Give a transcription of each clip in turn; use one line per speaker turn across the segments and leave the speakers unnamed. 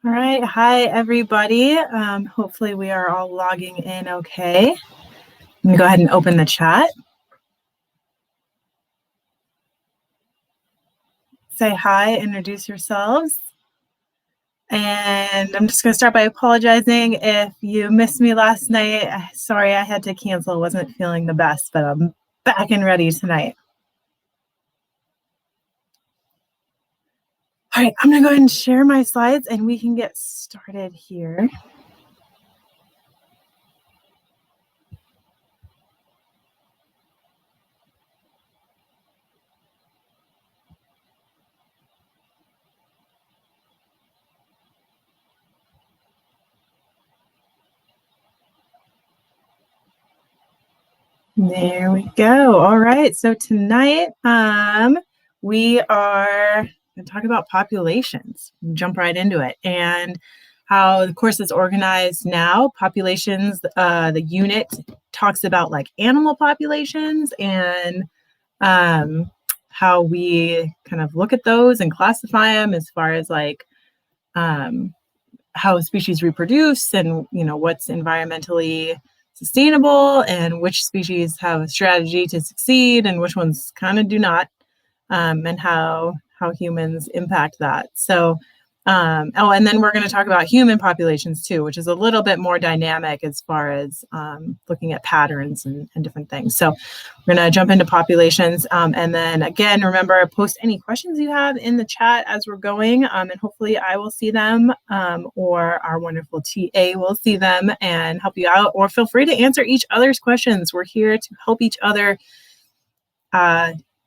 All right. Hi, everybody. Hopefully we are all logging in okay. I'm going to go ahead and open the chat. Say hi, introduce yourselves. And I'm just going to start by apologizing if you missed me last night. Sorry, I had to cancel. Wasn't feeling the best, but I'm back and ready tonight. All right, I'm going to go ahead and share my slides and we can get started here. There we go. All right. So tonight, we are going to talk about populations. Jump right into it and how the course is organized now. Populations, the unit talks about like animal populations and how we kind of look at those and classify them as far as like how species reproduce and what's environmentally sustainable and which species have a strategy to succeed and which ones kind of do not, and how humans impact that. So and then we're going to talk about human populations too, which is a little bit more dynamic as far as looking at patterns and different things. So we're going to jump into populations, and then again, remember, post any questions you have in the chat as we're going, and hopefully I will see them, or our wonderful TA will see them and help you out, or feel free to answer each other's questions. We're here to help each other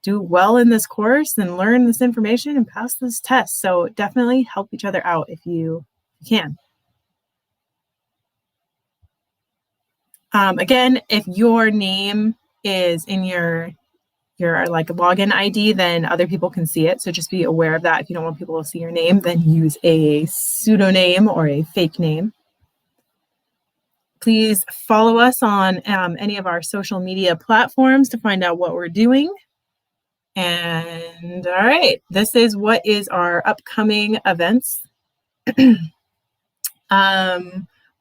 do well in this course and learn this information and pass this test. So definitely help each other out if you can. Again, if your name is in your like login ID, then other people can see it. So just be aware of that. If you don't want people to see your name, then use a pseudonym or a fake name. Please follow us on any of our social media platforms to find out what we're doing. And all right, this is what is our upcoming events. We'll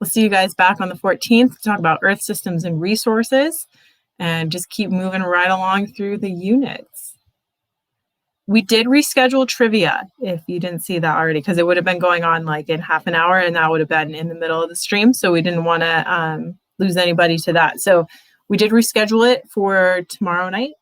see you guys back on the 14th to talk about Earth systems and resources, and just keep moving right along through the units. We did reschedule trivia, if you didn't see that already, because it would have been going on like in half an hour, and that would have been in the middle of the stream, so we didn't want to lose anybody to that. So we did reschedule it for tomorrow night.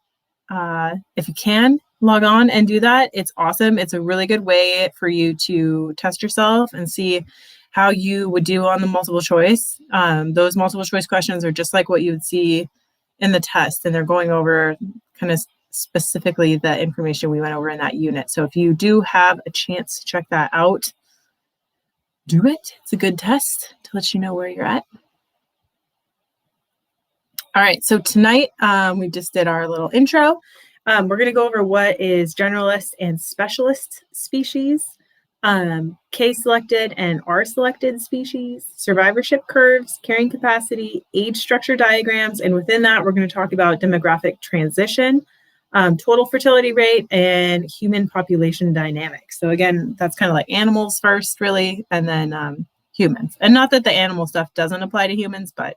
If you can, log on and do that. It's awesome. It's a really good way for you to test yourself and see how you would do on the multiple choice. Those multiple choice questions are just like what you would see in the test, and they're going over kind of specifically the information we went over in that unit. So if you do have a chance to check that out, do it. It's a good test to let you know where you're at. All right, so tonight we just did our little intro. We're going to go over what is generalist and specialist species, K-selected and R-selected species, survivorship curves, carrying capacity, age structure diagrams, and within that, we're going to talk about demographic transition, total fertility rate, and human population dynamics. So again, that's kind of like animals first, really, and then humans. And not that the animal stuff doesn't apply to humans, but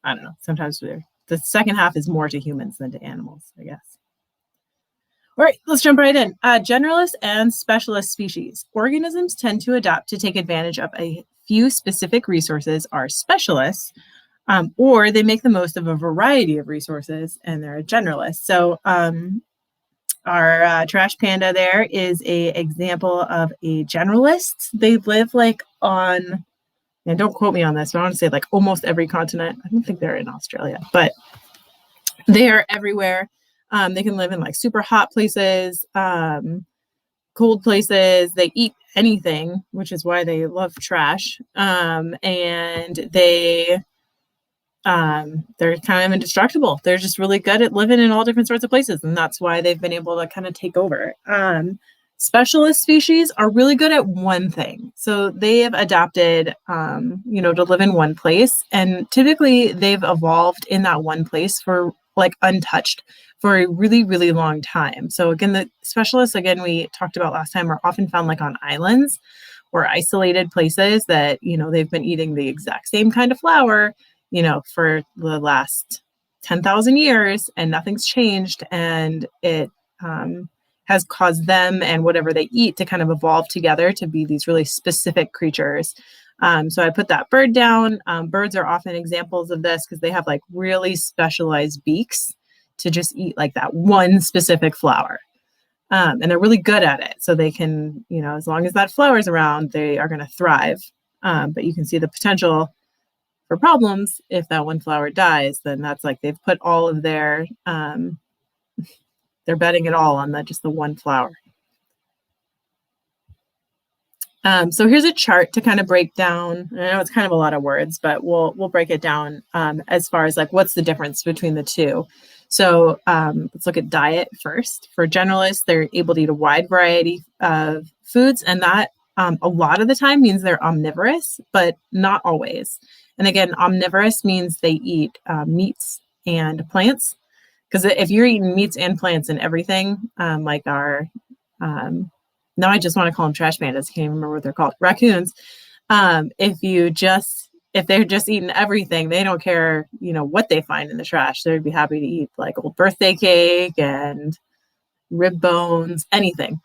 I don't know, sometimes the second half is more to humans than to animals, I guess. All right, let's jump right in. Generalist and specialist species. Organisms tend to adapt to take advantage of a few specific resources, are specialists, or they make the most of a variety of resources, and they're a generalist. So our trash panda there is a example of a generalist. They live like on, and don't quote me on this, but I want to say like almost every continent. I don't think they're in Australia, but they are everywhere. They can live in like super hot places, cold places. They eat anything, which is why they love trash. And they're kind of indestructible. They're just really good at living in all different sorts of places, and that's why they've been able to kind of take over. Specialist species are really good at one thing. So they have adapted, to live in one place. And typically they've evolved in that one place for like untouched for a really, really long time. So again, the specialists, again, we talked about last time, are often found like on islands or isolated places that, they've been eating the exact same kind of flour, for the last 10,000 years and nothing's changed. And it has caused them and whatever they eat to kind of evolve together to be these really specific creatures. So I put that bird down. Birds are often examples of this because they have like really specialized beaks to just eat like that one specific flower. And they're really good at it. So they can, as long as that flower is around, they are going to thrive. But you can see the potential for problems if that one flower dies. Then that's like they've put all of they're betting it all on just the one flower. So here's a chart to kind of break down. I know it's kind of a lot of words, but we'll break it down as far as like what's the difference between the two. So let's look at diet first. For generalists, they're able to eat a wide variety of foods, and that a lot of the time means they're omnivorous, but not always. And again, omnivorous means they eat meats and plants, because if you're eating meats and plants and everything, like our now I just want to call them trash pandas. I can't even remember what they're called. Raccoons. If they're just eating everything, they don't care, what they find in the trash. They'd be happy to eat like old birthday cake and rib bones, anything.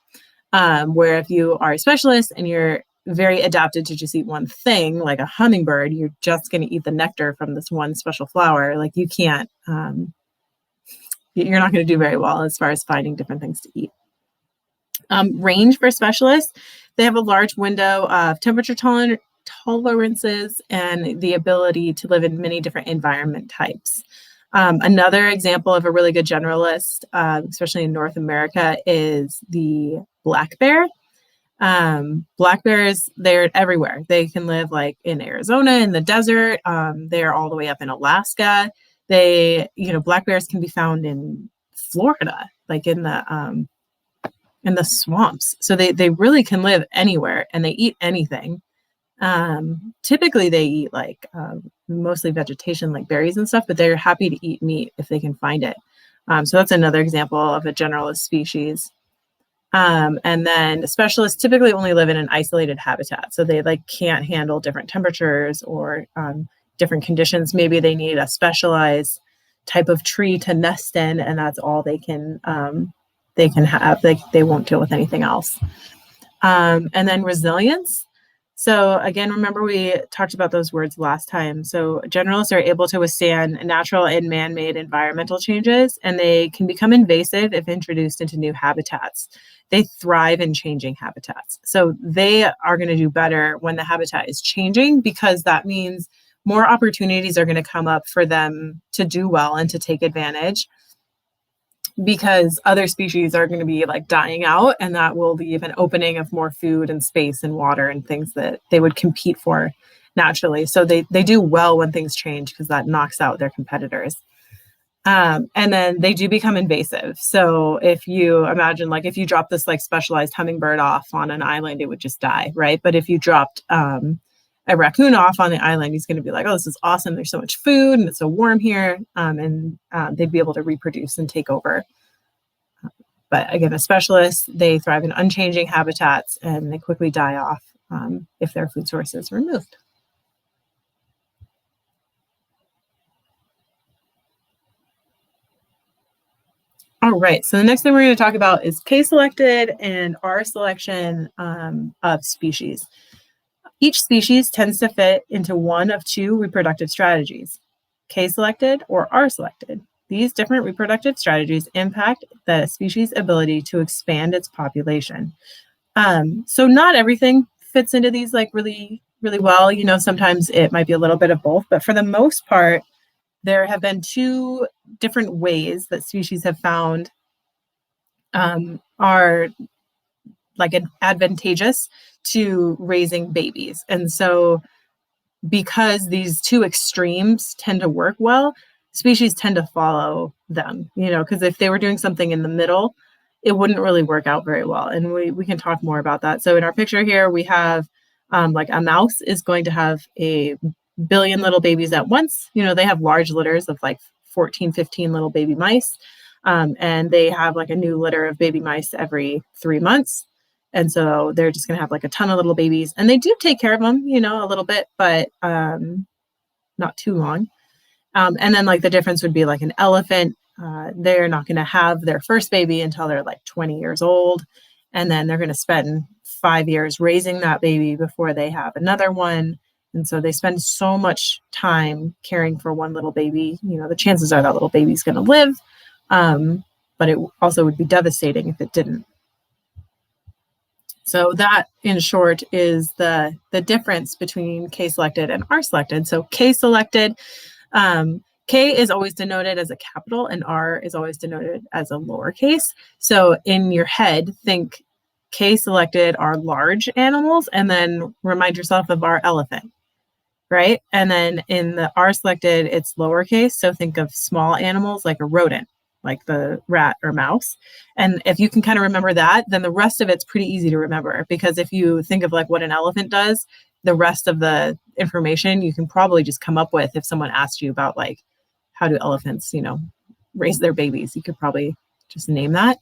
Where if you are a specialist and you're very adapted to just eat one thing, like a hummingbird, you're just going to eat the nectar from this one special flower. Like you can't, you're not going to do very well as far as finding different things to eat. Range for specialists, they have a large window of temperature tolerances and the ability to live in many different environment types. Another example of a really good generalist, especially in North America, is the black bear. Black bears, they're everywhere. They can live like in Arizona, in the desert. They're all the way up in Alaska. Black bears can be found in Florida, like in the swamps. So they really can live anywhere, and they eat anything. Typically they eat like mostly vegetation, like berries and stuff, but they're happy to eat meat if they can find it. So that's another example of a generalist species. And then specialists typically only live in an isolated habitat. So they like can't handle different temperatures or different conditions. Maybe they need a specialized type of tree to nest in, and that's all they can have. They won't deal with anything else. And then resilience. So again, remember we talked about those words last time. So generalists are able to withstand natural and man-made environmental changes, and they can become invasive if introduced into new habitats. They thrive in changing habitats. So they are going to do better when the habitat is changing, because that means more opportunities are going to come up for them to do well and to take advantage, because other species are going to be like dying out, and that will leave an opening of more food and space and water and things that they would compete for naturally. So they do well when things change, because that knocks out their competitors. And then they do become invasive. So if you imagine, like if you drop this like specialized hummingbird off on an island, it would just die, right? But if you dropped a raccoon off on the island, he's going to be like, oh, this is awesome. There's so much food and it's so warm here. And they'd be able to reproduce and take over. But again, a specialist, they thrive in unchanging habitats, and they quickly die off if their food source is removed. All right, so the next thing we're going to talk about is K-selected and R selection of species. Each species tends to fit into one of two reproductive strategies, K-selected or R-selected. These different reproductive strategies impact the species' ability to expand its population. So not everything fits into these like really, really well. Sometimes it might be a little bit of both, but for the most part, there have been two different ways that species have found are like advantageous to raising babies. And so because these two extremes tend to work well, species tend to follow them, because if they were doing something in the middle, it wouldn't really work out very well. And we can talk more about that. So in our picture here, we have like a mouse is going to have a billion little babies at once. They have large litters of like 14, 15 little baby mice. And they have like a new litter of baby mice every 3 months. And so they're just going to have like a ton of little babies, and they do take care of them, a little bit, but not too long. And then like the difference would be like an elephant, they're not going to have their first baby until they're like 20 years old. And then they're going to spend 5 years raising that baby before they have another one. And so they spend so much time caring for one little baby. The chances are that little baby's going to live, but it also would be devastating if it didn't. So that, in short, is the difference between K-selected and R-selected. So K-selected, K is always denoted as a capital and R is always denoted as a lowercase. So in your head, think K-selected are large animals, and then remind yourself of our elephant, right? And then in the R-selected, it's lowercase. So think of small animals like a rodent, like the rat or mouse. And if you can kind of remember that, then the rest of it's pretty easy to remember, because if you think of like what an elephant does, the rest of the information you can probably just come up with if someone asked you about like, how do elephants, raise their babies? You could probably just name that,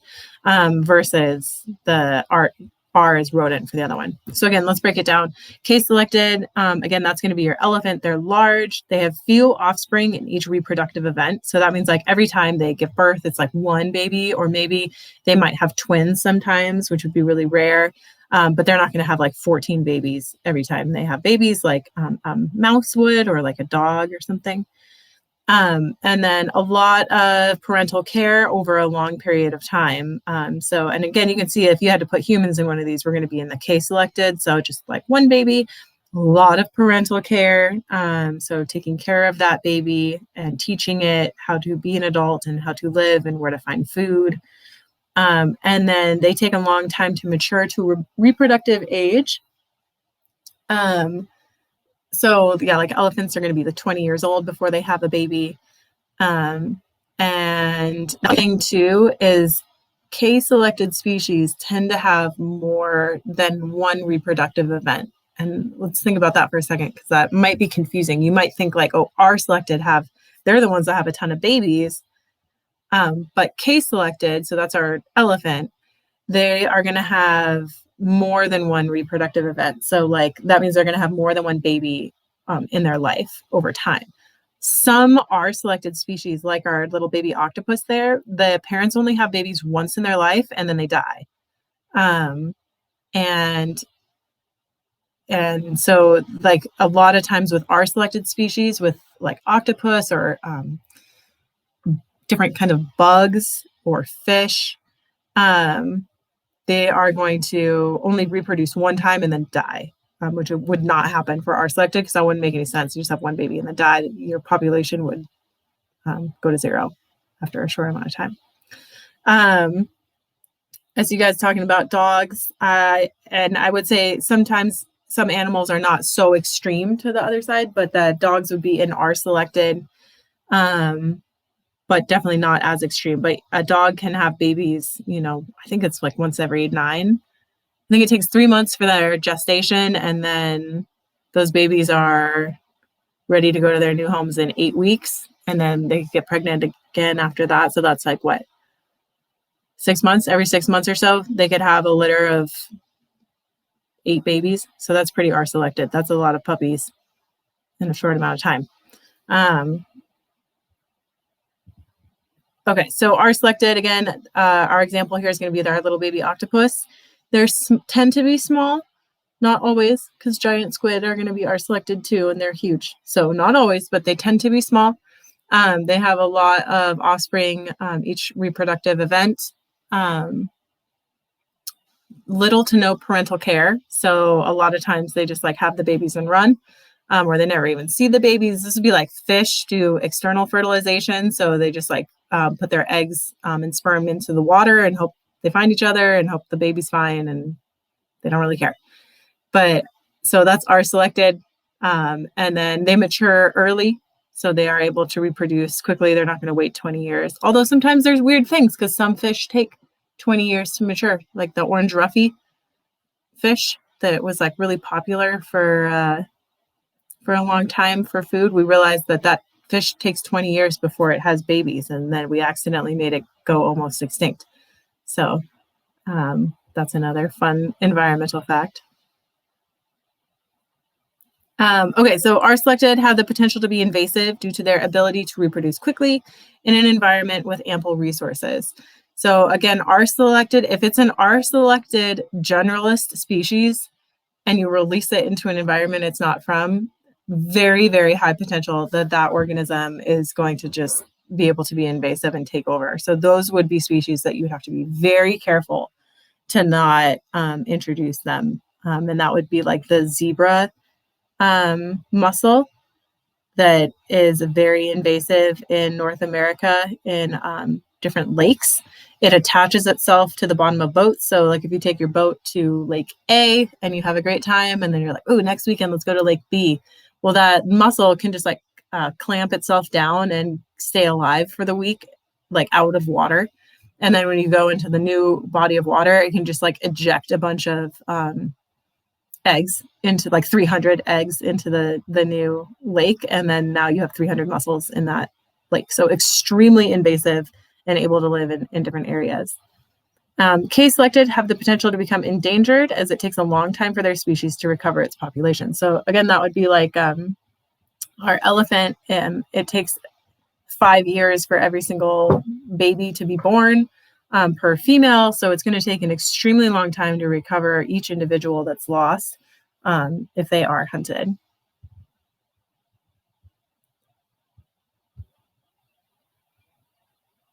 versus the R is rodent for the other one. So again, let's break it down. K-selected, again, that's going to be your elephant. They're large. They have few offspring in each reproductive event. So that means like every time they give birth, it's like one baby, or maybe they might have twins sometimes, which would be really rare. But they're not going to have like 14 babies every time they have babies, like a mouse would, or like a dog or something. And then a lot of parental care over a long period of time. And again, you can see if you had to put humans in one of these, we're going to be in the K-selected. So just like one baby, a lot of parental care. So taking care of that baby and teaching it how to be an adult and how to live and where to find food. And then they take a long time to mature to reproductive age. So yeah, like elephants are going to be the 20 years old before they have a baby. And the thing too is K-selected species tend to have more than one reproductive event. And let's think about that for a second, because that might be confusing. You might think like, oh, R-selected they're the ones that have a ton of babies. But K-selected, so that's our elephant, they are going to have more than one reproductive event. So like that means they're going to have more than one baby in their life over time. Some R-selected species, like our little baby octopus there, the parents only have babies once in their life and then they die. And so like a lot of times with R-selected species, with like octopus or different kind of bugs or fish, they are going to only reproduce one time and then die, which would not happen for R-selected, because that wouldn't make any sense. You just have one baby and then die. Your population would go to zero after a short amount of time. As you guys talking about dogs, and I would say sometimes some animals are not so extreme to the other side, but the dogs would be in R-selected, but definitely not as extreme. But a dog can have babies, I think it's like once every 9. I think it takes 3 months for their gestation, and then those babies are ready to go to their new homes in 8 weeks, and then they get pregnant again after that. So that's like what, 6 months? Every 6 months or so, they could have a litter of 8 babies. So that's pretty R-selected. That's a lot of puppies in a short amount of time. Okay, so R-selected, again, our example here is going to be our little baby octopus. They tend to be small, not always, because giant squid are going to be R-selected too, and they're huge. So not always, but they tend to be small. They have a lot of offspring each reproductive event. Little to no parental care. So a lot of times they just like have the babies and run, or they never even see the babies. This would be like fish do external fertilization. So they just like put their eggs and sperm into the water and hope they find each other and hope the baby's fine, and they don't really care. But so that's R-selected. And then they mature early, so they are able to reproduce quickly. They're not going to wait 20 years. Although sometimes there's weird things, because some fish take 20 years to mature, like the orange roughy fish that was like really popular for a long time for food. We realized that fish takes 20 years before it has babies, and then we accidentally made it go almost extinct. So that's another fun environmental fact. Okay, so R selected have the potential to be invasive due to their ability to reproduce quickly in an environment with ample resources. So again, R selected, if it's an R selected generalist species and you release it into an environment it's not from, very, very high potential that that organism is going to just be able to be invasive and take over. So those would be species that you have to be very careful to not introduce them. And that would be like the zebra mussel that is very invasive in North America in different lakes. It attaches itself to the bottom of boats. So like if you take your boat to Lake A and you have a great time and then you're like, oh, next weekend, let's go to Lake B. Well, that mussel can just like clamp itself down and stay alive for the week, like out of water. And then when you go into the new body of water, it can just like eject a bunch of eggs into like 300 eggs into the new lake. And then now you have 300 mussels in that lake. So extremely invasive and able to live in different areas. K selected have the potential to become endangered as it takes a long time for their species to recover its population. So again, that would be like our elephant. It takes 5 years for every single baby to be born per female. So it's going to take an extremely long time to recover each individual that's lost if they are hunted.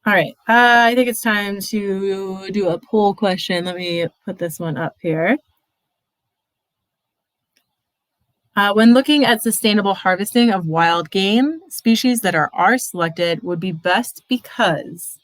All right, I think it's time to do a poll question. Let me put this one up here. When looking at sustainable harvesting of wild game, species that are R selected would be best because.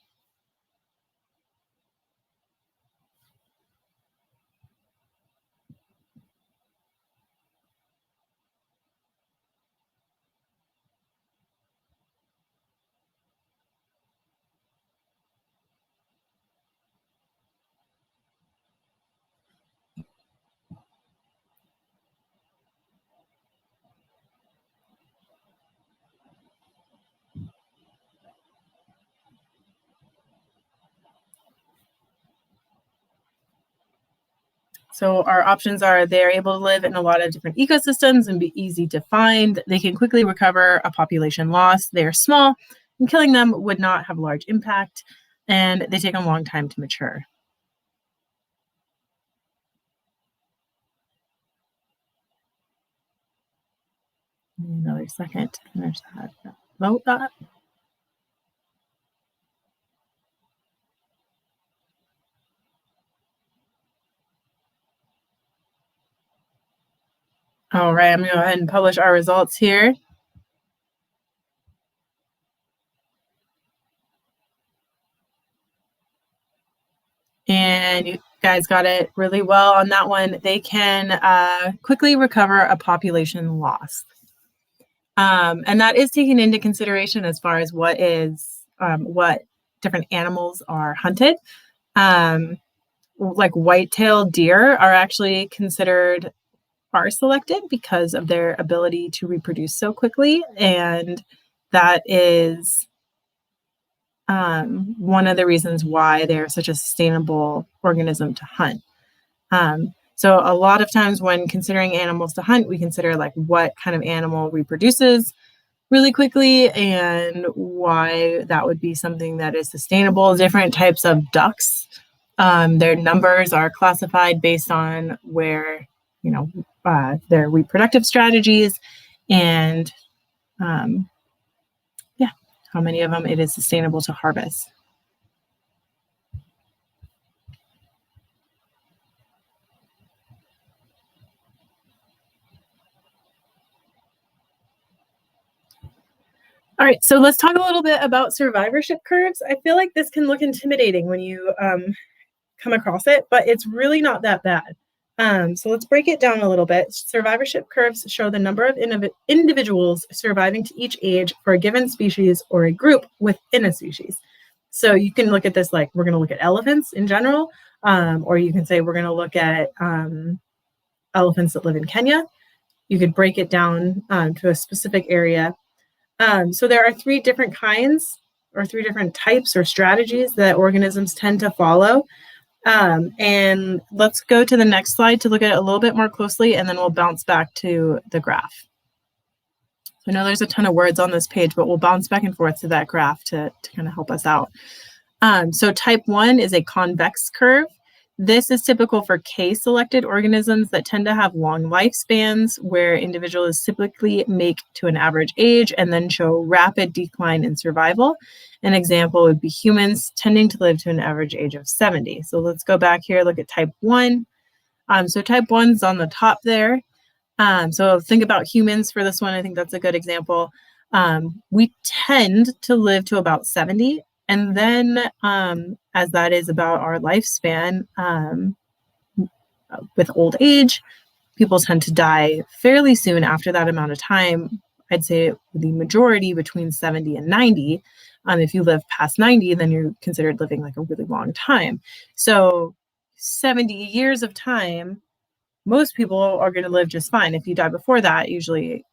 So our options are they're able to live in a lot of different ecosystems and be easy to find. They can quickly recover a population loss. They are small and killing them would not have large impact. And they take a long time to mature. Another second to finish that. Vote that. All right, I'm going to go ahead and publish our results here. And you guys got it really well on that one. They can quickly recover a population loss. And that is taken into consideration as far as what different animals are hunted. Like white-tailed deer are actually considered R selected because of their ability to reproduce so quickly. And that is one of the reasons why they're such a sustainable organism to hunt. So a lot of times when considering animals to hunt, we consider like what kind of animal reproduces really quickly and why that would be something that is sustainable. Different types of ducks, their numbers are classified based on where, their reproductive strategies and how many of them it is sustainable to harvest. All right, so let's talk a little bit about survivorship curves. I feel like this can look intimidating when you come across it, but it's really not that bad. So let's break it down a little bit. Survivorship curves show the number of individuals surviving to each age for a given species or a group within a species. So you can look at this like we're going to look at elephants in general, or you can say we're going to look at elephants that live in Kenya. You could break it down to a specific area. So there are 3 different kinds or 3 different types or strategies that organisms tend to follow. And let's go to the next slide to look at it a little bit more closely, and then we'll bounce back to the graph. I know there's a ton of words on this page, but we'll bounce back and forth to that graph to kind of help us out. So type 1 is a convex curve. This is typical for K-selected organisms that tend to have long lifespans, where individuals typically make to an average age and then show rapid decline in survival. An example would be humans tending to live to an average age of 70. So let's go back here, look at type 1. So type 1 is on the top there. So think about humans for this one. I think that's a good example. We tend to live to about 70. And then as that is about our lifespan, with old age, people tend to die fairly soon after that amount of time. I'd say the majority between 70 and 90. If you live past 90, then you're considered living like a really long time. So 70 years of time, most people are going to live just fine. If you die before that, usually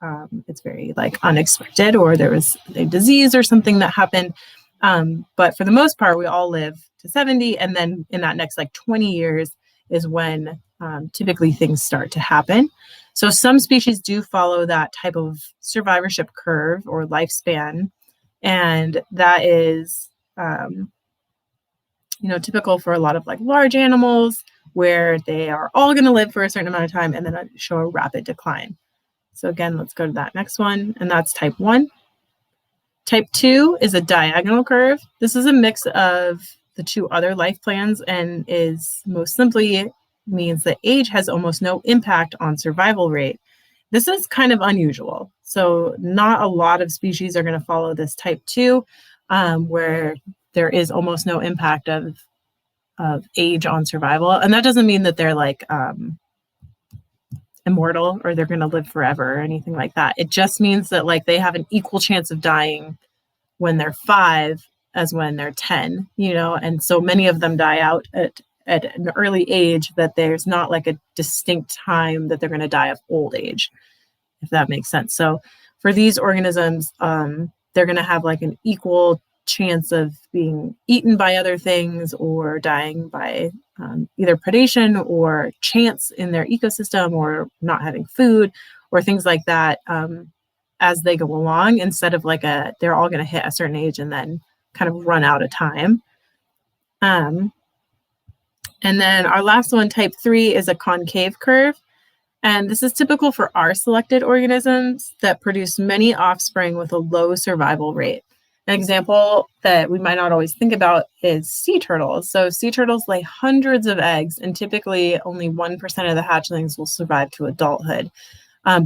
it's very like unexpected, or there was a disease or something that happened. But for the most part, we all live to 70. And then in that next like 20 years is when typically things start to happen. So some species do follow that type of survivorship curve or lifespan. And that is, typical for a lot of like large animals, where they are all going to live for a certain amount of time and then show a rapid decline. So again, let's go to that next one, and that's type 1. Type 2 is a diagonal curve. This is a mix of the two other life plans and is most simply means that age has almost no impact on survival rate. This is kind of unusual. So not a lot of species are going to follow this type 2, where there is almost no impact of age on survival. And that doesn't mean that they're like immortal or they're going to live forever or anything like that. It just means that like they have an equal chance of dying when they're 5 as when they're 10, and so many of them die out at an early age that there's not like a distinct time that they're going to die of old age, if that makes sense. So for these organisms, they're going to have like an equal chance of being eaten by other things or dying by either predation or chance in their ecosystem or not having food or things like that as they go along, instead of like they're all going to hit a certain age and then kind of run out of time. And then our last one, type 3, is a concave curve. And this is typical for R-selected organisms that produce many offspring with a low survival rate. An example that we might not always think about is sea turtles. So sea turtles lay hundreds of eggs, and typically only 1% of the hatchlings will survive to adulthood.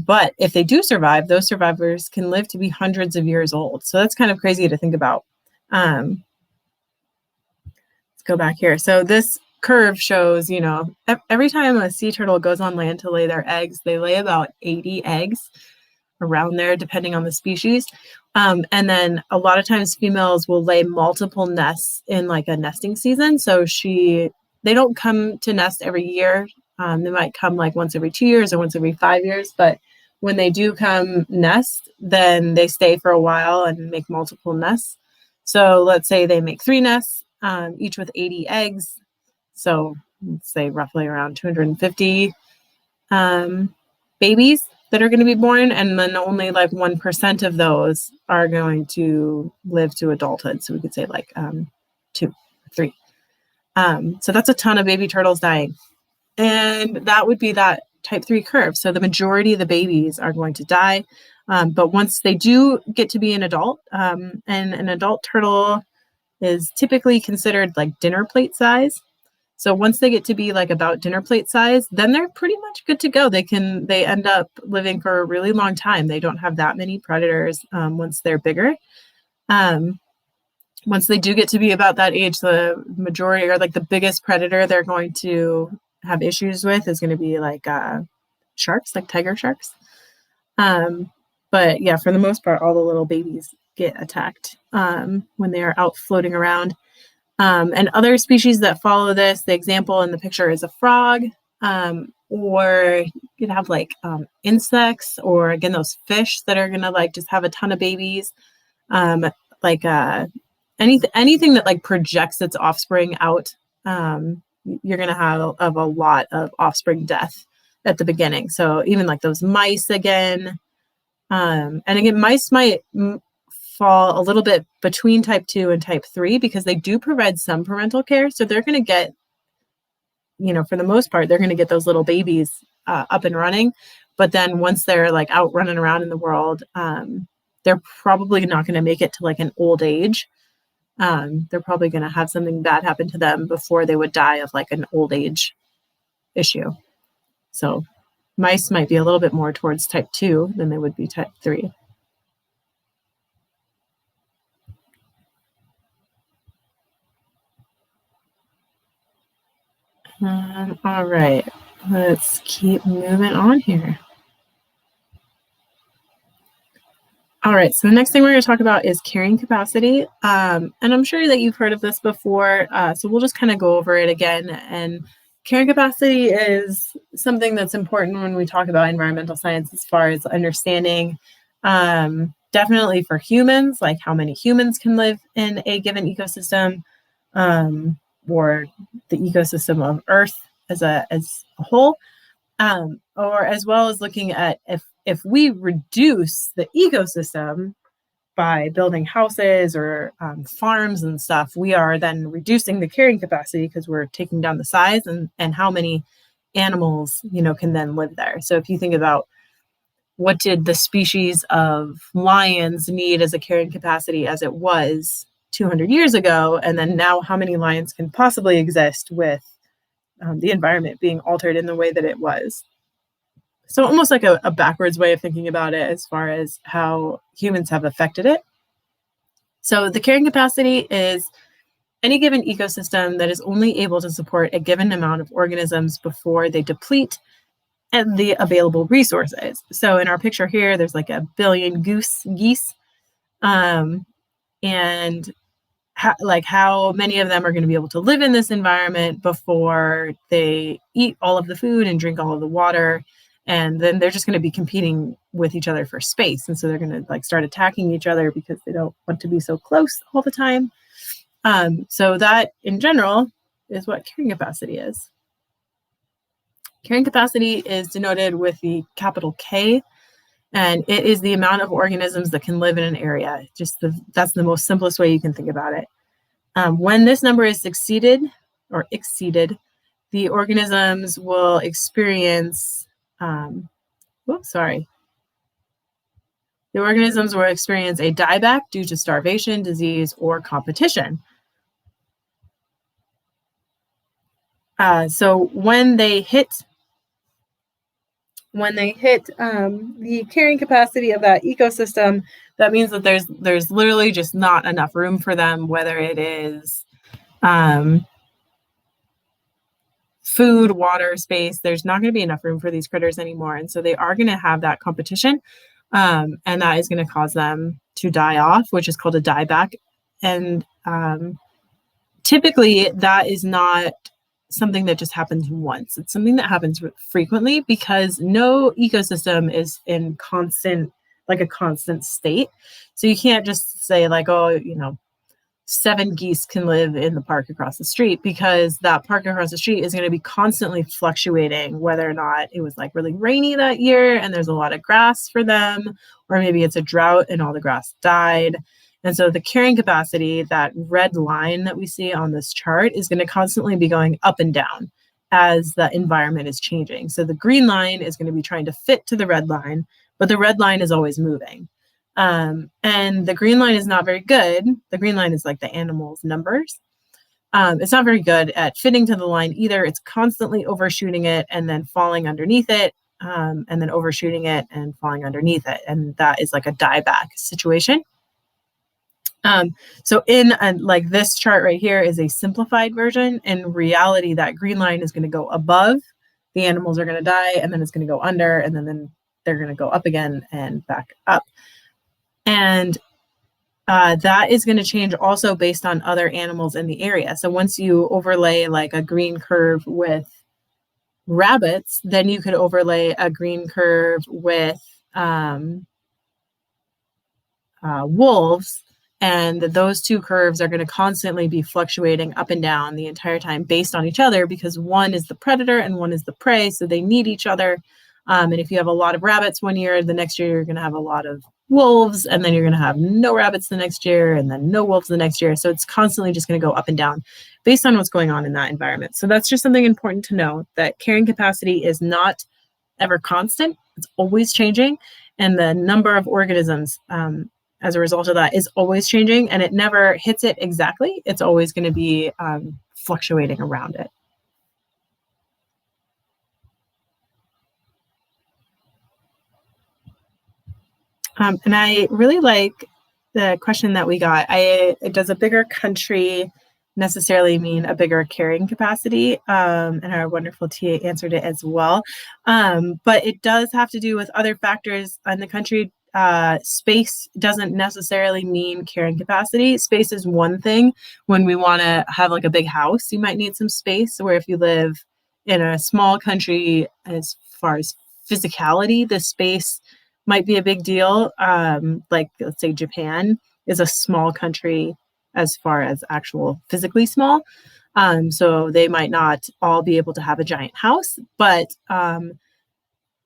But if they do survive, those survivors can live to be hundreds of years old. So that's kind of crazy to think about. Let's go back here. So this curve shows, every time a sea turtle goes on land to lay their eggs, they lay about 80 eggs around there, depending on the species. And then a lot of times females will lay multiple nests in like a nesting season. So they don't come to nest every year. They might come like once every 2 years or once every 5 years. But when they do come nest, then they stay for a while and make multiple nests. So let's say they make 3 nests, each with 80 eggs. So let's say roughly around 250 babies that are going to be born, and then only like 1% of those are going to live to adulthood. So we could say like 2, 3. So that's a ton of baby turtles dying. And that would be that type 3 curve. So the majority of the babies are going to die. But once they do get to be an adult, and an adult turtle is typically considered like dinner plate size. So once they get to be like about dinner plate size, then they're pretty much good to go. They end up living for a really long time. They don't have that many predators once they're bigger. Once they do get to be about that age, the majority or like the biggest predator they're going to have issues with is going to be like sharks, like tiger sharks. But yeah, for the most part, all the little babies get attacked when they are out floating around. And other species that follow this, the example in the picture is a frog, or you could have like insects, or again, those fish that are going to like just have a ton of babies, like anything that like projects its offspring out you're going to have a lot of offspring death at the beginning. So even like those mice again, and again, mice might fall a little bit between type 2 and type 3 because they do provide some parental care. So they're going to get, for the most part, they're going to get those little babies up and running. But then once they're like out running around in the world, they're probably not going to make it to like an old age. They're probably going to have something bad happen to them before they would die of like an old age issue. So mice might be a little bit more towards type 2 than they would be type 3. All right, let's keep moving on here. All right, so the next thing we're going to talk about is carrying capacity. And I'm sure that you've heard of this before, so we'll just kind of go over it again. And carrying capacity is something that's important when we talk about environmental science as far as understanding, definitely for humans, like how many humans can live in a given ecosystem, or the ecosystem of Earth as a whole, or as well as looking at if we reduce the ecosystem by building houses or farms and stuff, we are then reducing the carrying capacity because we're taking down the size and how many animals, can then live there. So if you think about what did the species of lions need as a carrying capacity as it was 200 years ago, and then now how many lions can possibly exist with the environment being altered in the way that it was. So almost like a backwards way of thinking about it as far as how humans have affected it. So the carrying capacity is any given ecosystem that is only able to support a given amount of organisms before they deplete and the available resources. So in our picture here, there's like 1 billion geese, and how many of them are going to be able to live in this environment before they eat all of the food and drink all of the water. And then they're just going to be competing with each other for space. And so they're going to like start attacking each other because they don't want to be so close all the time. So that in general is what carrying capacity is. Carrying capacity is denoted with the capital K, and it is the amount of organisms that can live in an area. That's the most simplest way you can think about it. When this number is exceeded, the organisms will experience, the organisms will experience a dieback due to starvation, disease, or competition. So when they hit the carrying capacity of that ecosystem, that means that there's literally just not enough room for them, whether it is food, water, space. There's not going to be enough room for these critters anymore. And so they are going to have that competition, and that is going to cause them to die off, which is called a dieback. And typically that is not something that just happens once. It's something that happens frequently because no ecosystem is in a constant state. So you can't just say like, 7 geese can live in the park across the street, because that park across the street is going to be constantly fluctuating, whether or not it was like really rainy that year and there's a lot of grass for them, or maybe it's a drought and all the grass died. And so the carrying capacity, that red line that we see on this chart, is going to constantly be going up and down as the environment is changing. So the green line is going to be trying to fit to the red line, but the red line is always moving. And the green line is not very good. The green line is like the animal's numbers. It's not very good at fitting to the line either. It's constantly overshooting it and then falling underneath it, and then overshooting it and falling underneath it. And that is like a dieback situation. So in like this chart right here is a simplified version. In reality, that green line is going to go above. The animals are going to die, and then it's going to go under, and then they're going to go up again and back up. And that is going to change also based on other animals in the area. So once you overlay like a green curve with rabbits, then you could overlay a green curve with wolves, And those two curves are going to constantly be fluctuating up and down the entire time based on each other, because one is the predator and one is the prey, so they need each other. And if you have a lot of rabbits one year, the next year you're going to have a lot of wolves, and then you're going to have no rabbits the next year, and then no wolves the next year. So it's constantly just going to go up and down based on what's going on in that environment. So that's just something important to know, that carrying capacity is not ever constant. It's always changing. And the number of organisms as a result of that is always changing, and it never hits it exactly. It's always going to be fluctuating around it. And I really like the question that we got. Does a bigger country necessarily mean a bigger carrying capacity? And our wonderful TA answered it as well. But it does have to do with other factors in the country. Space doesn't necessarily mean carrying capacity. Space is one thing. When we want to have like a big house, you might need some space. Where if you live in a small country, as far as physicality, the space might be a big deal. Like let's say Japan is a small country as far as actual physically small. So they might not all be able to have a giant house, but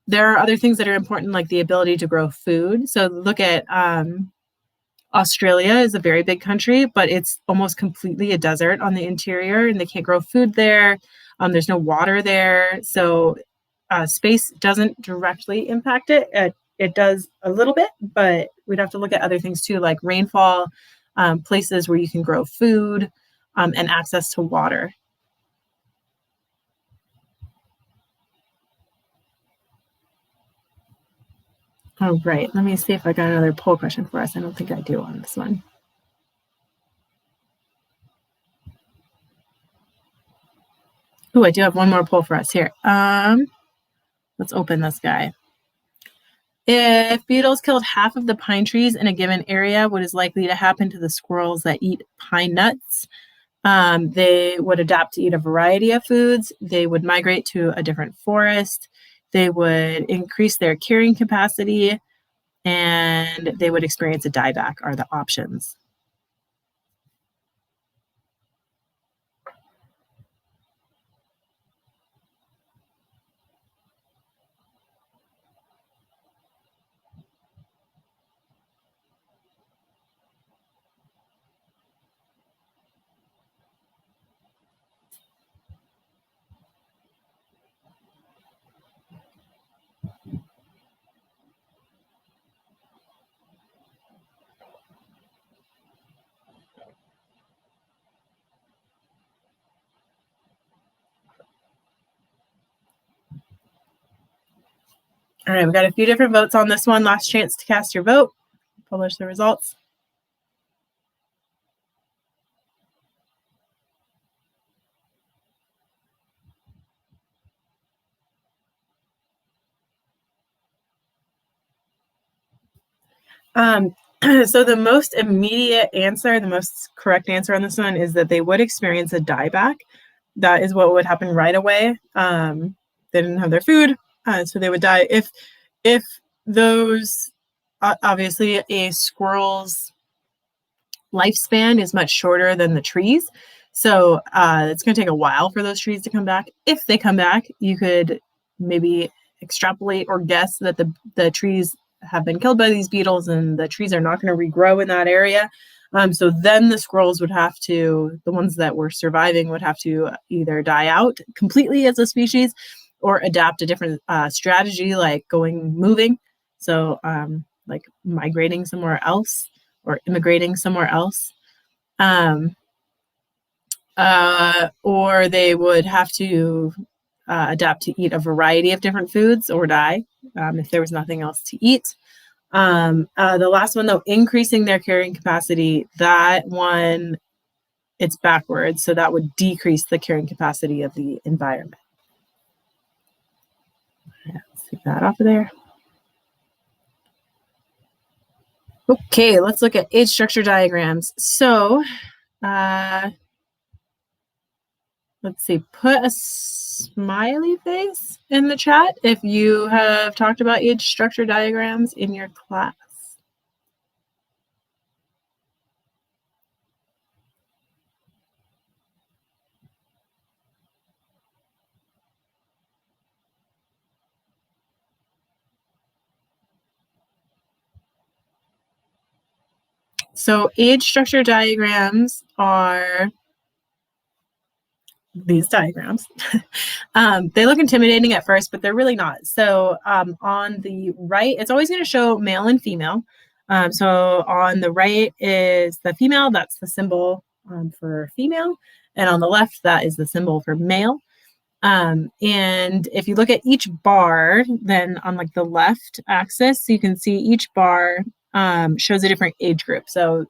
there are other things that are important, like the ability to grow food. So look at Australia is a very big country, but it's almost completely a desert on the interior, and they can't grow food there. There's no water there. So space doesn't directly impact it. It does a little bit, but we'd have to look at other things too, like rainfall, places where you can grow food, and access to water. Oh, right. Let me see if I got another poll question for us. I don't think I do on this one. Oh, I do have one more poll for us here. Let's open this guy. If beetles killed half of the pine trees in a given area, what is likely to happen to the squirrels that eat pine nuts? They would adapt to eat a variety of foods. They would migrate to a different forest. They would increase their carrying capacity, and they would experience a dieback are the options. All right, we got a few different votes on this one. Last chance to cast your vote. Publish the results. So the most immediate answer, the most correct answer on this one is that they would experience a dieback. That is what would happen right away. They didn't have their food, so they would die. If those, obviously a squirrel's lifespan is much shorter than the trees. So it's going to take a while for those trees to come back. If they come back, you could maybe extrapolate or guess that the trees have been killed by these beetles and the trees are not going to regrow in that area. So then the squirrels would have to, the ones that were surviving would have to either die out completely as a species or adapt a different strategy, like moving. So like migrating somewhere else or immigrating somewhere else. Or they would have to adapt to eat a variety of different foods or die if there was nothing else to eat. The last one, though, increasing their carrying capacity, that one, it's backwards. So that would decrease the carrying capacity of the environment. Let's take that off of there. Okay, let's look at age structure diagrams. So let's see, put a smiley face in the chat if you have talked about age structure diagrams in your class. So age structure diagrams are these diagrams. They look intimidating at first, but they're really not. So on the right, it's always going to show male and female. So on the right is the female, that's the symbol for female. And on the left, that is the symbol for male. And if you look at each bar, then on like the left axis, you can see each bar shows a different age group. So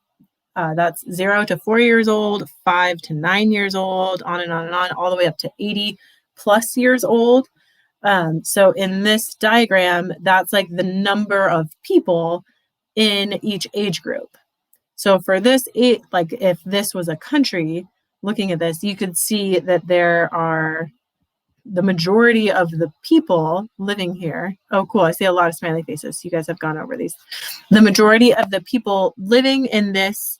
that's 0 to 4 years old, 5 to 9 years old, on and on and on, all the way up to 80 plus years old. So in this diagram, that's like the number of people in each age group. So for this, like if this was a country, looking at this, you could see that there are the majority of the people living here. Oh, cool. I see a lot of smiley faces. You guys have gone over these. The majority of the people living in this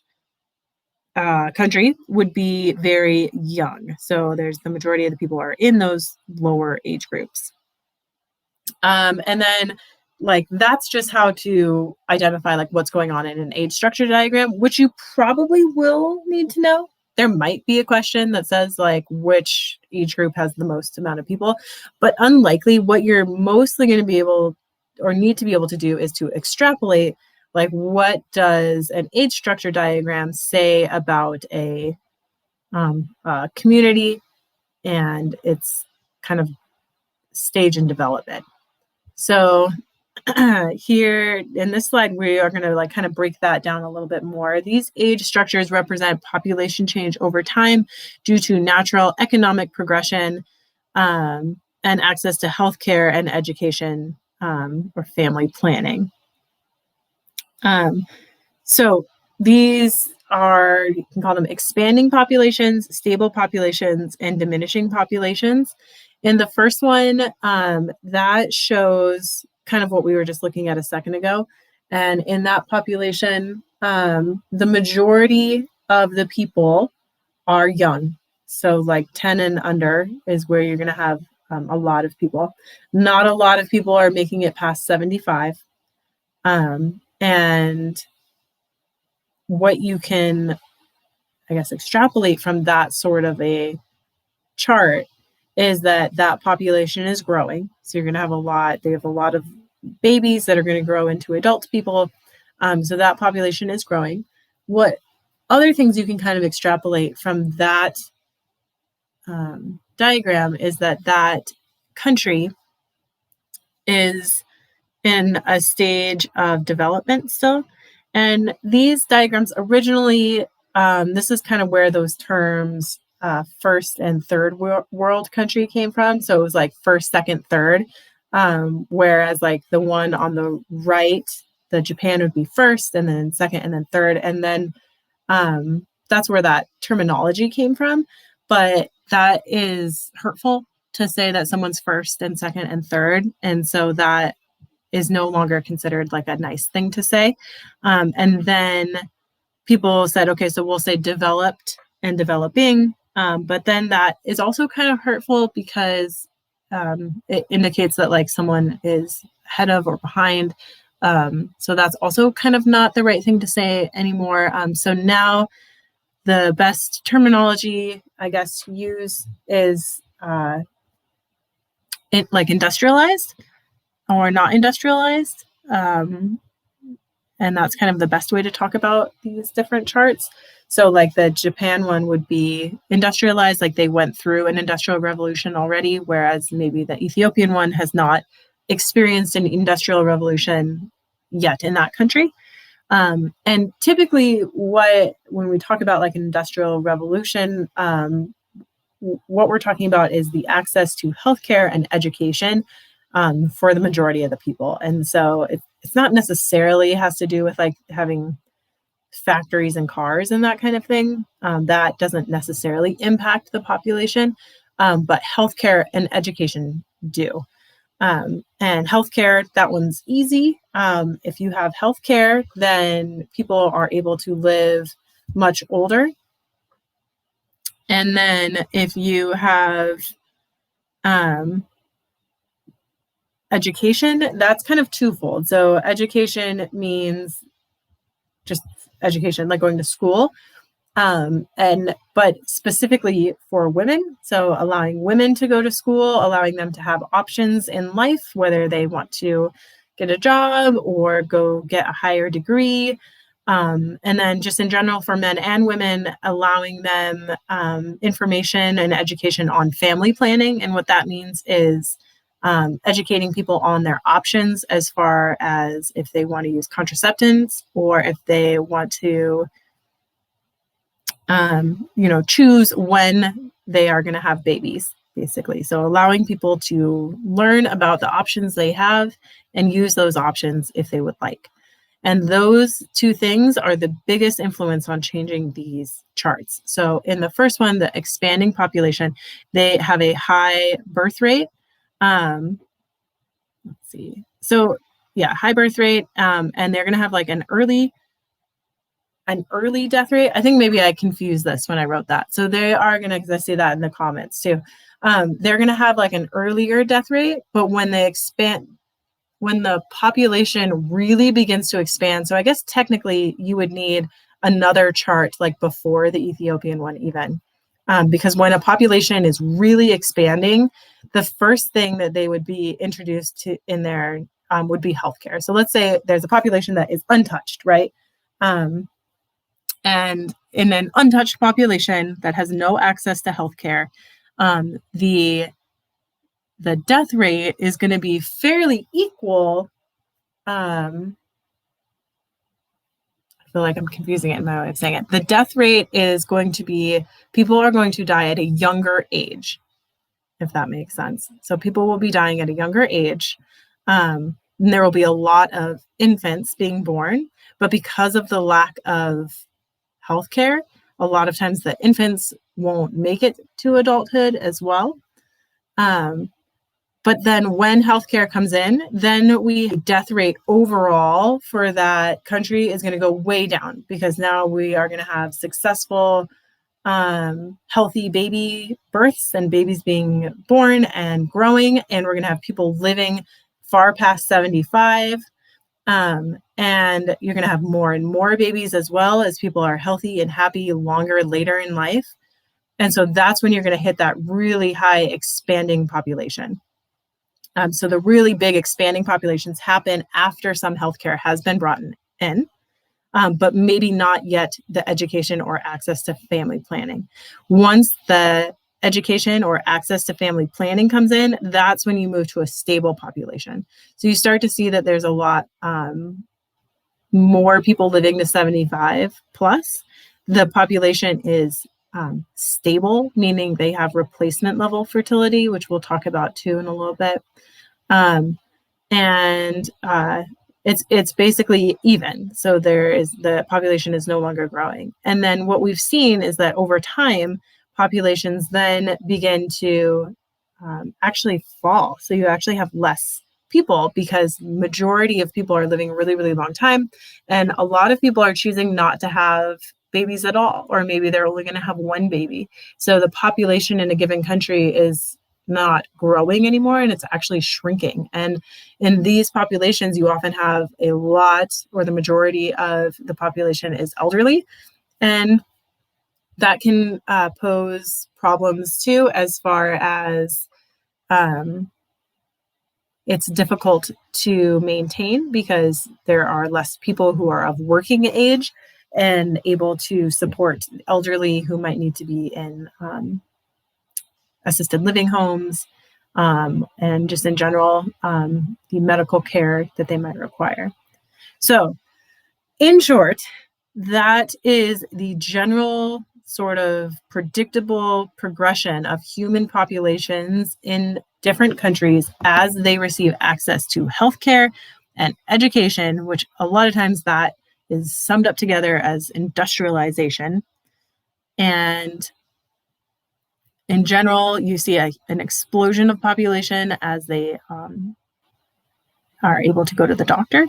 country would be very young. So there's the majority of the people are in those lower age groups. And then like that's just how to identify like what's going on in an age structure diagram, which you probably will need to know. There might be a question that says like which age group has the most amount of people, but unlikely. What you're mostly going to be able or need to be able to do is to extrapolate like what does an age structure diagram say about a community and its kind of stage in development. So here in this slide, we are going to like kind of break that down a little bit more. These age structures represent population change over time due to natural economic progression and access to healthcare and education or family planning. So these are, you can call them expanding populations, stable populations, and diminishing populations. In the first one, that shows kind of what we were just looking at a second ago. And in that population, the majority of the people are young. So like 10 and under is where you're going to have a lot of people. Not a lot of people are making it past 75. And what you can, I guess, extrapolate from that sort of a chart is that that population is growing. So you're going to have they have a lot of babies that are going to grow into adult people. So that population is growing. What other things you can kind of extrapolate from that diagram is that that country is in a stage of development still. And these diagrams originally, this is kind of where those terms first and third world country came from. So it was like first, second, third. Whereas like the one on the right, the Japan would be first and then second and then third. And then that's where that terminology came from. But that is hurtful to say that someone's first and second and third. And so that is no longer considered like a nice thing to say. And then people said, okay, so we'll say developed and developing. But then that is also kind of hurtful because it indicates that like someone is ahead of or behind. So that's also kind of not the right thing to say anymore. So now the best terminology, I guess, to use is like industrialized or not industrialized. And that's kind of the best way to talk about these different charts. So like the Japan one would be industrialized, like they went through an industrial revolution already, whereas maybe the Ethiopian one has not experienced an industrial revolution yet in that country. And typically when we talk about like an industrial revolution, what we're talking about is the access to healthcare and education for the majority of the people. And so it's not necessarily has to do with like having factories and cars and that kind of thing. That doesn't necessarily impact the population, but healthcare and education do. And healthcare, that one's easy. If you have healthcare, then people are able to live much older. And then if you have education, that's kind of twofold. So education means just education, like going to school. But specifically for women, so allowing women to go to school, allowing them to have options in life, whether they want to get a job or go get a higher degree. And then just in general for men and women, allowing them information and education on family planning. And what that means is educating people on their options as far as if they want to use contraceptives or if they want to choose when they are going to have babies, basically. So allowing people to learn about the options they have and use those options if they would like. And those two things are the biggest influence on changing these charts. So in the first one, the expanding population, they have a high birth rate. Let's see. So yeah, high birth rate, and they're going to have like an early death rate. I think maybe I confused this when I wrote that. So they are going to, because I see that in the comments too. They're going to have like an earlier death rate, but when they expand, when the population really begins to expand, so I guess technically you would need another chart like before the Ethiopian one even, because when a population is really expanding, the first thing that they would be introduced to in there would be healthcare. So let's say there's a population that is untouched, right? And in an untouched population that has no access to healthcare, the death rate is going to be fairly equal. I feel like I'm confusing it in my way of saying it. The death rate is going to be, people are going to die at a younger age, if that makes sense. So people will be dying at a younger age. And there will be a lot of infants being born, but because of the lack of healthcare, a lot of times the infants won't make it to adulthood as well. But then when healthcare comes in, then death rate overall for that country is going to go way down because now we are going to have successful, healthy baby births and babies being born and growing. And we're going to have people living far past 75. And you're going to have more and more babies as well as people are healthy and happy longer later in life. And so that's when you're going to hit that really high expanding population. So the really big expanding populations happen after some healthcare has been brought in, but maybe not yet the education or access to family planning. Once the education or access to family planning comes in, that's when you move to a stable population. So you start to see that there's a lot more people living to 75 plus. The population is stable, meaning they have replacement level fertility, which we'll talk about too in a little bit. It's basically even. So the population is no longer growing. And then what we've seen is that over time, populations then begin to actually fall. So you actually have less people because majority of people are living a really, really long time. And a lot of people are choosing not to have babies at all, or maybe they're only going to have one baby. So the population in a given country is not growing anymore and it's actually shrinking. And in these populations, you often have a lot, or the majority of the population is elderly. And that can pose problems too, as far as it's difficult to maintain because there are less people who are of working age and able to support elderly who might need to be in assisted living homes, and just in general, the medical care that they might require. So in short, that is the general sort of predictable progression of human populations in different countries as they receive access to healthcare and education, which a lot of times that is summed up together as industrialization. And in general, you see an explosion of population as they are able to go to the doctor.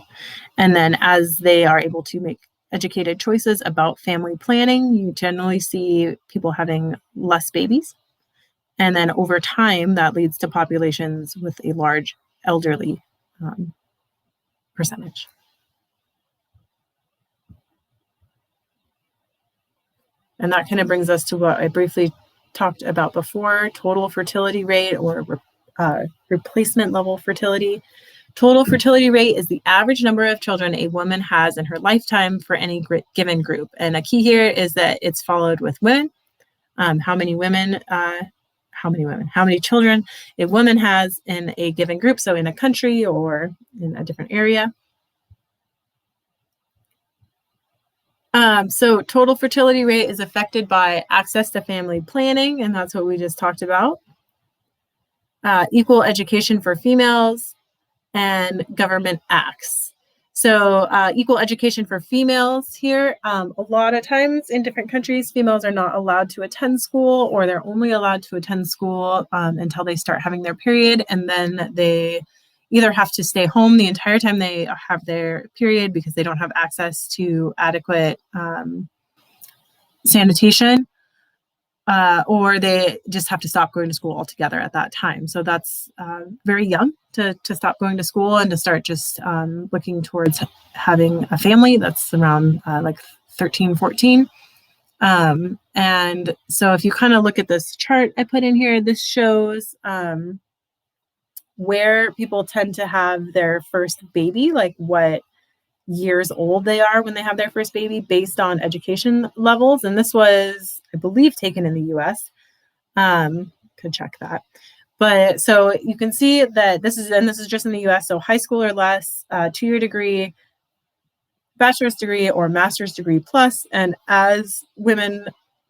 And then as they are able to make educated choices about family planning, you generally see people having less babies. And then over time, that leads to populations with a large elderly percentage. And that kind of brings us to what I briefly talked about before, total fertility rate or replacement level fertility. Total fertility rate is the average number of children a woman has in her lifetime for any given group. And a key here is that it's followed with women. How many children a woman has in a given group, so in a country or in a different area. So total fertility rate is affected by access to family planning, and that's what we just talked about. Equal education for females and government acts. So equal education for females here. A lot of times in different countries, females are not allowed to attend school, or they're only allowed to attend school until they start having their period, and then they either have to stay home the entire time they have their period because they don't have access to adequate sanitation, or they just have to stop going to school altogether at that time. So that's very young to stop going to school and to start just looking towards having a family. That's around like 13, 14. And so if you kind of look at this chart I put in here, this shows where people tend to have their first baby, like what years old they are when they have their first baby based on education levels. And this was, I believe, taken in the US. Could check that. But so you can see that this is just in the US. So high school or less, 2-year degree, bachelor's degree, or master's degree plus. And as women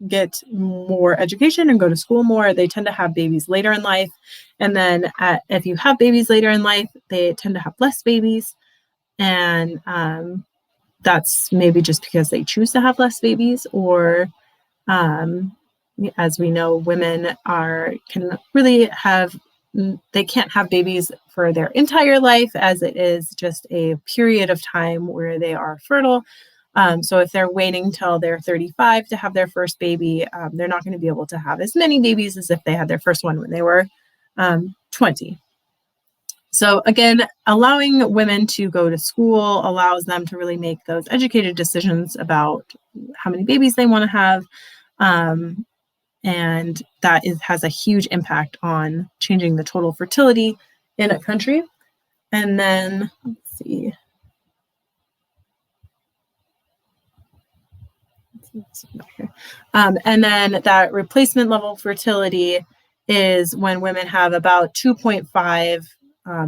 get more education and go to school more, they tend to have babies later in life. And then if you have babies later in life, they tend to have less babies. And that's maybe just because they choose to have less babies, or as we know, women they can't have babies for their entire life, as it is just a period of time where they are fertile. So if they're waiting till they're 35 to have their first baby, they're not going to be able to have as many babies as if they had their first one when they were 20. So again, allowing women to go to school allows them to really make those educated decisions about how many babies they want to have. And that has a huge impact on changing the total fertility in a country. And then, let's see. And then that replacement level fertility is when women have about 2.5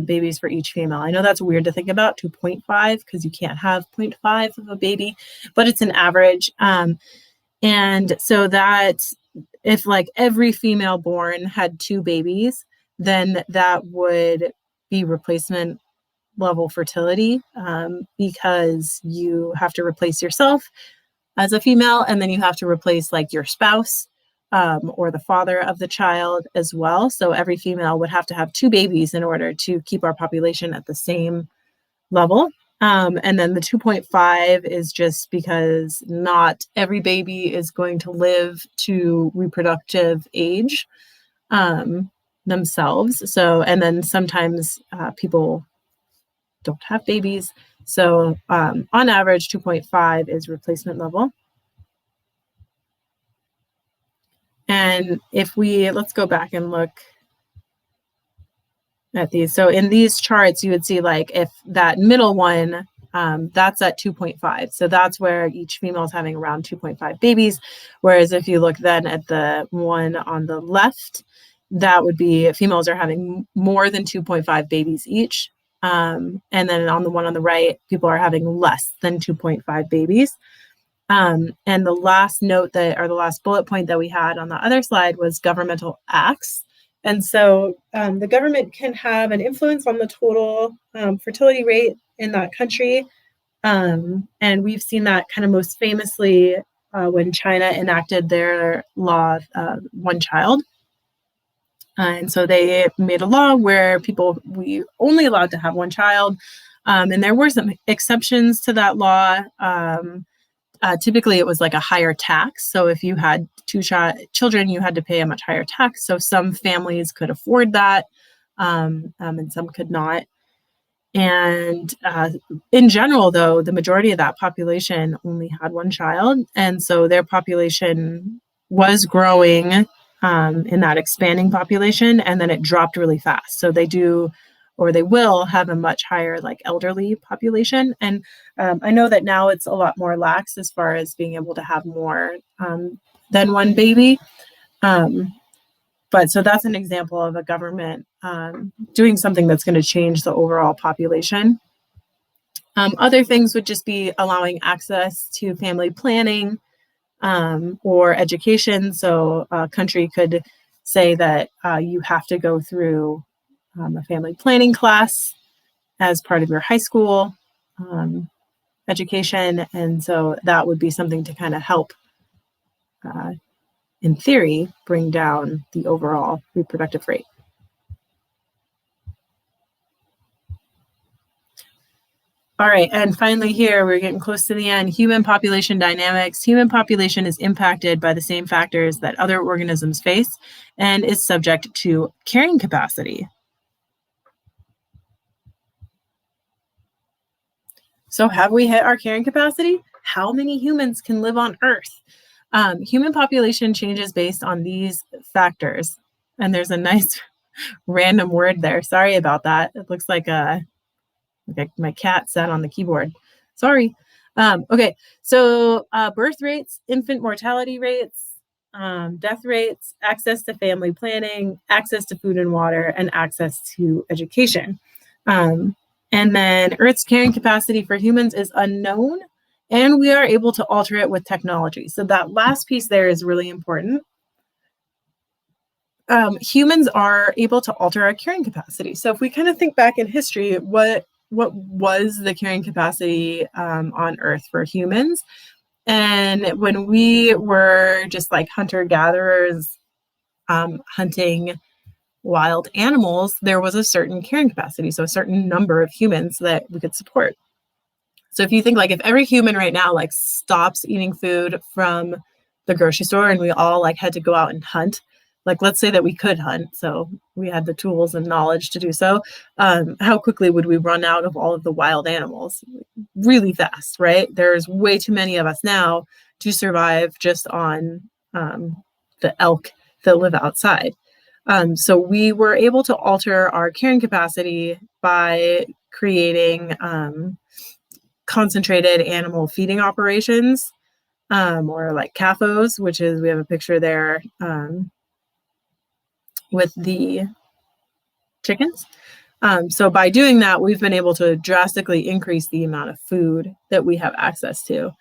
babies for each female. I know that's weird to think about, 2.5, because you can't have 0.5 of a baby, but it's an average. And so that if like every female born had 2 babies, then that would be replacement level fertility, because you have to replace yourself as a female, and then you have to replace like your spouse or the father of the child as well. So every female would have to have 2 babies in order to keep our population at the same level. And then the 2.5 is just because not every baby is going to live to reproductive age themselves. So, and then sometimes people don't have babies. So on average, 2.5 is replacement level. And if let's go back and look at these. So in these charts, you would see like if that middle one, that's at 2.5. So that's where each female is having around 2.5 babies. Whereas if you look then at the one on the left, that would be females are having more than 2.5 babies each. And then on the one on the right, people are having less than 2.5 babies. And the last note the last bullet point that we had on the other slide was governmental acts. And so the government can have an influence on the total fertility rate in that country. And we've seen that kind of most famously when China enacted their law, one child. And so they made a law where we only allowed to have one child. And there were some exceptions to that law. Typically, it was like a higher tax. So if you had 2 children, you had to pay a much higher tax. So some families could afford that, and some could not. And in general, though, the majority of that population only had one child. And so their population was growing in that expanding population, and then it dropped really fast. So they do, or they will have a much higher like elderly population. And I know that now it's a lot more lax as far as being able to have more than one baby. But so that's an example of a government doing something that's going to change the overall population. Other things would just be allowing access to family planning or education. So a country could say that you have to go through a family planning class as part of your high school education. And so that would be something to kind of help, in theory, bring down the overall reproductive rate. All right, and finally here, we're getting close to the end, human population dynamics. Human population is impacted by the same factors that other organisms face and is subject to carrying capacity. So have we hit our carrying capacity? How many humans can live on Earth? Human population changes based on these factors. And there's a nice random word there. Sorry about that. It looks like my cat sat on the keyboard. Sorry. Okay, so birth rates, infant mortality rates, death rates, access to family planning, access to food and water, and access to education. And then Earth's carrying capacity for humans is unknown, and we are able to alter it with technology. So that last piece there is really important. Humans are able to alter our carrying capacity. So if we kind of think back in history, what was the carrying capacity on Earth for humans? And when we were just like hunter-gatherers hunting wild animals, there was a certain carrying capacity, so a certain number of humans that we could support. So if you think like if every human right now like stops eating food from the grocery store and we all like had to go out and hunt, like let's say that we could hunt, so we had the tools and knowledge to do so, how quickly would we run out of all of the wild animals? Really fast, right? There's way too many of us now to survive just on the elk that live outside. So we were able to alter our carrying capacity by creating concentrated animal feeding operations, or like CAFOs, which is, we have a picture there with the chickens. So by doing that, we've been able to drastically increase the amount of food that we have access to.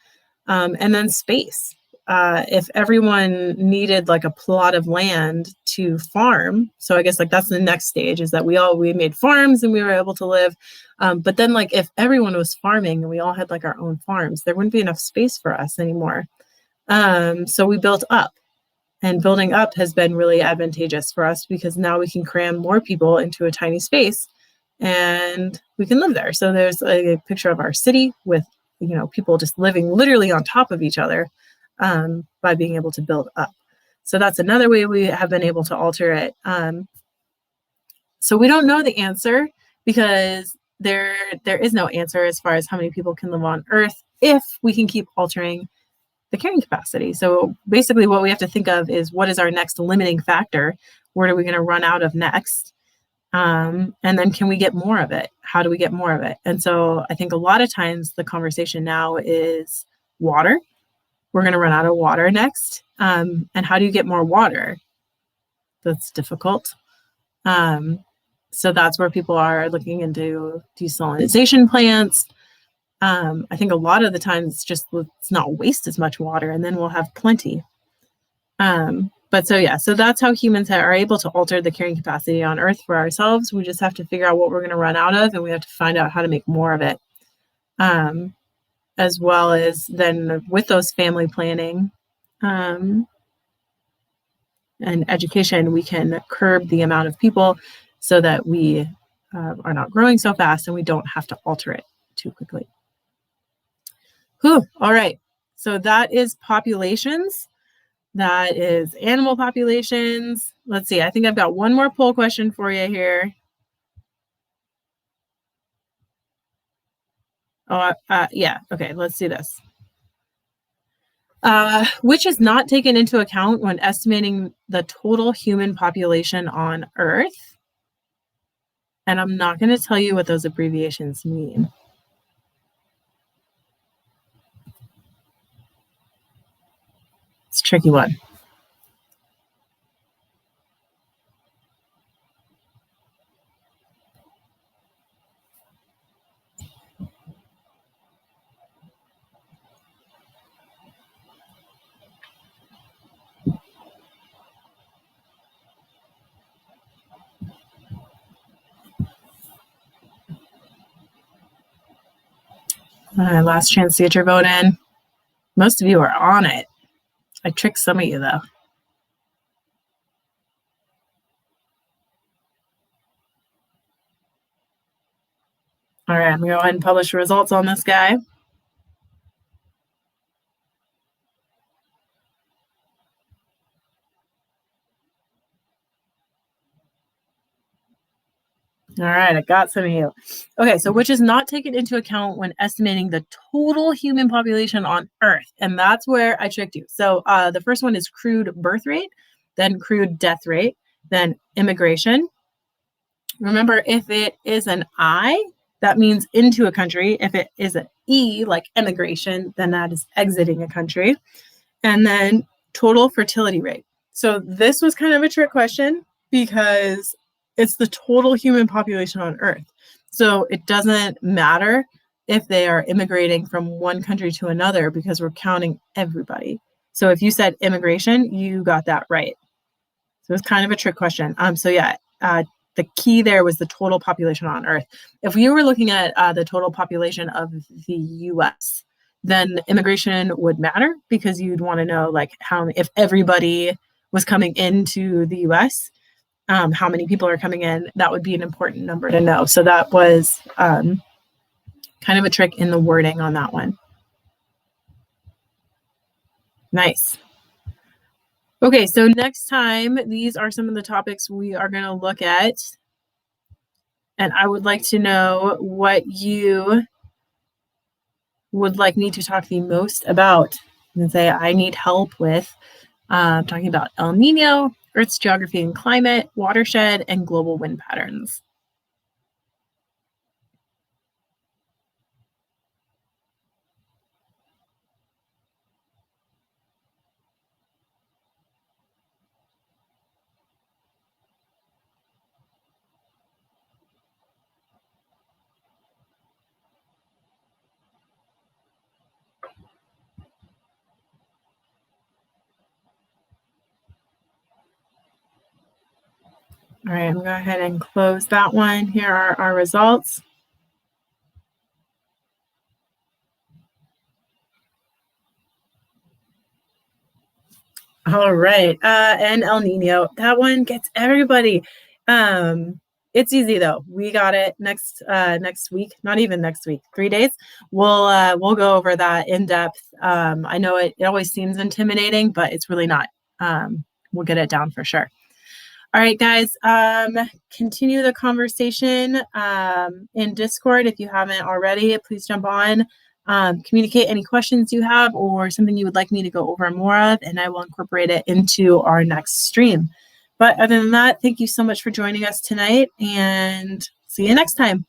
And then space. If everyone needed like a plot of land to farm, so I guess like that's the next stage, is that we made farms and we were able to live. But then like if everyone was farming and we all had like our own farms, there wouldn't be enough space for us anymore. So we built up, and building up has been really advantageous for us because now we can cram more people into a tiny space and we can live there. So there's a picture of our city with, people just living literally on top of each other by being able to build up. So that's another way we have been able to alter it. So we don't know the answer because there is no answer as far as how many people can live on Earth if we can keep altering the carrying capacity. So basically what we have to think of is, what is our next limiting factor? What are we going to run out of next? And then can we get more of it? How do we get more of it? And so I think a lot of times the conversation now is water. We're going to run out of water next. And how do you get more water? That's difficult. So that's where people are looking into desalination plants. I think a lot of the times it's just, let's not waste as much water and then we'll have plenty. But so that's how humans are able to alter the carrying capacity on Earth for ourselves. We just have to figure out what we're going to run out of, and we have to find out how to make more of it. As well as then with those family planning and education, we can curb the amount of people so that we are not growing so fast and we don't have to alter it too quickly. Whew. All right. So that is populations. That is animal populations. Let's see. I think I've got one more poll question for you here. Yeah, okay, let's do this. Which is not taken into account when estimating the total human population on Earth. And I'm not going to tell you what those abbreviations mean. It's a tricky one. Last chance to get your vote in. Most of you are on it. I tricked some of you, though. All right, I'm going to go ahead and publish the results on this guy. All right, I got some of you. Okay, so which is not taken into account when estimating the total human population on Earth. And that's where I tricked you. So the first one is crude birth rate, then crude death rate, then immigration. Remember, if it is an I, that means into a country. If it is an E, like immigration, then that is exiting a country. And then total fertility rate. So this was kind of a trick question because it's the total human population on Earth. So it doesn't matter if they are immigrating from one country to another because we're counting everybody. So if you said immigration, you got that right. So it's kind of a trick question. So yeah, the key there was the total population on Earth. If we were looking at the total population of the US, then immigration would matter because you'd want to know like how, if everybody was coming into the US, how many people are coming in, that would be an important number to know. So that was kind of a trick in the wording on that one. Nice. Okay, so next time, these are some of the topics we are going to look at. And I would like to know what you would like me to talk the most about. And say I need help with talking about El Nino, Earth's geography and climate, watershed, and global wind patterns. All right, I'm going to go ahead and close that one. Here are our results. All right, and El Nino, that one gets everybody. It's easy though. We got it next week. Not even next week. 3 days. We'll go over that in depth. I know it always seems intimidating, but it's really not. We'll get it down for sure. All right, guys. Continue the conversation in Discord if you haven't already. Please jump on. Communicate any questions you have or something you would like me to go over more of, and I will incorporate it into our next stream. But other than that, thank you so much for joining us tonight, and see you next time.